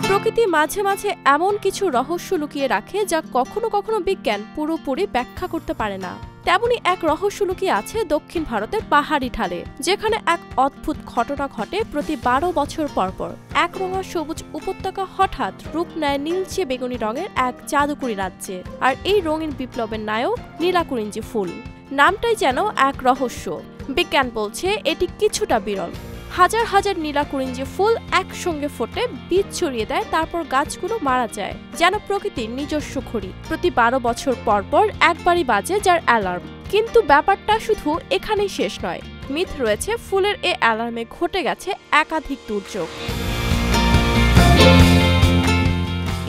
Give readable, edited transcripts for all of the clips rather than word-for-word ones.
প্রকৃতি মাঝে মাঝে এমন কিছু রহস্য লুকিয়ে রাখে যা কখনো কখনো বিজ্ঞান পুরোপুরি ব্যাখ্যা করতে পারে না। তেমনি এক রহস্য লুকিয়ে আছে দক্ষিণ ভারতের পাহাড়ি ঢালে, যেখানে এক অদ্ভুত ঘটনা ঘটে প্রতি 12 বছর পরপর। একরঙা সবুজ উপত্যকা হঠাৎ রূপ নেয় নীলচে বেগুনি রঙের এক জাদুকরী রাজ্যে, আর এই রঙিন বিপ্লবের নায়ক নীলাকুরিঞ্জি ফুল। নামটাই যেন এক রহস্য। বিজ্ঞান বলছে এটি কিছুটা বিরল। হাজার হাজার নীলাকুরিঞ্জি ফুল একসঙ্গে ফোটে, বীজ ছড়িয়ে দেয়, তারপর গাছগুলো মারা যায় যেন প্রকৃতির নিজস্ব ঘড়ি। প্রতি 12 বছর পর পর একবারই বাজে যার অ্যালার্ম। কিন্তু ব্যাপারটা শুধু এখানেই শেষ নয়। মিথ রয়েছে ফুলের এ অ্যালার্মে ঘটে গেছে একাধিক দুর্যোগ।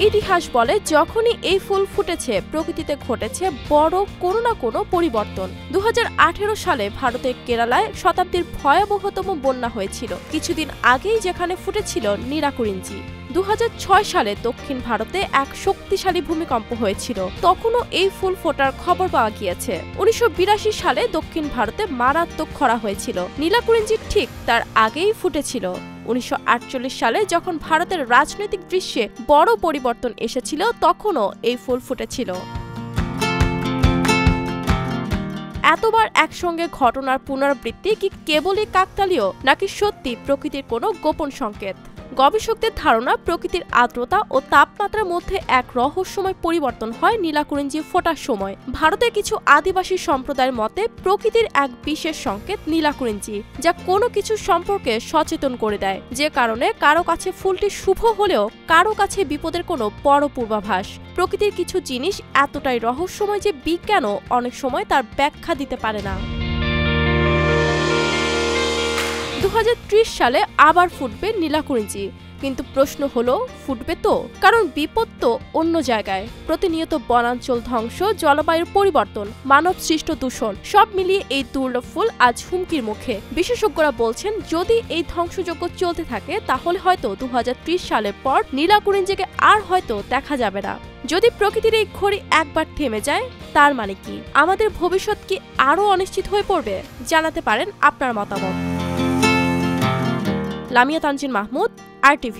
ইতিহাস বলে যখনই এই ফুল ফুটেছে প্রকৃতিতে ঘটেছে বড় কোনো না কোনো পরিবর্তন। 2018 সালে ভারতের কেরালায় শতাব্দীর ভয়াবহতম বন্যা হয়েছিল কিছুদিন আগেই, যেখানে ফুটেছিল নীলাকুরিঞ্জি। 2006 সালে দক্ষিণ ভারতে এক শক্তিশালী ভূমিকম্প হয়েছিল, তখনও এই ফুল ফোটার খবর পাওয়া গিয়েছে। 1982 সালে দক্ষিণ ভারতে মারাত্মক খরা হয়েছিল, নীলাকুরিঞ্জি ঠিক তার আগেই ফুটেছিল। 1948 সালে যখন ভারতের রাজনৈতিক দৃশ্যে বড় পরিবর্তন এসেছিল, তখনও এই ফুল ফুটেছিল। এতবার একসঙ্গে ঘটনার পুনরাবৃত্তি কি কেবলই কাকতালীয়, নাকি সত্যি প্রকৃতির কোনো গোপন সংকেত? গবেষকদের ধারণা প্রকৃতির আর্দ্রতা ও তাপমাত্রার মধ্যে এক রহস্যময় পরিবর্তন হয় নীলাকুরিঞ্জি ফোটার সময়। ভারতের কিছু আদিবাসী সম্প্রদায়ের মতে প্রকৃতির এক বিশেষ সংকেত নীলাকুরিঞ্জি, যা কোনো কিছু সম্পর্কে সচেতন করে দেয়, যে কারণে কারো কাছে ফুলটি শুভ হলেও কারো কাছে বিপদের কোনো বড় পূর্বাভাস। প্রকৃতির কিছু জিনিস এতটাই রহস্যময় যে বিজ্ঞানও অনেক সময় তার ব্যাখ্যা দিতে পারে না। 2030 সালে আবার ফুটবে নীলাকুরিঞ্জি, কিন্তু প্রশ্ন হলো ফুটবে তো? কারণ বিপদ তো অন্য জায়গায়। প্রতিনিয়ত বনাঞ্চল ধ্বংস, জলবায়ুর পরিবর্তন, মানব সৃষ্ট দূষণ, সব মিলিয়ে এই দুর্লভ ফুল আজ হুমকির মুখে। বিশেষজ্ঞরা বলছেন যদি এই ধ্বংসযজ্ঞ চলতে থাকে তাহলে হয়তো 2030 সালের পর নীলাকুরিঞ্জিকে আর হয়তো দেখা যাবে না। যদি প্রকৃতির এই ঘড়ি একবার থেমে যায়, তার মানে কি আমাদের ভবিষ্যৎ কি আরো অনিশ্চিত হয়ে পড়বে? জানাতে পারেন আপনার মতামত। লামিয়া তানজিন মাহমুদ, RTV।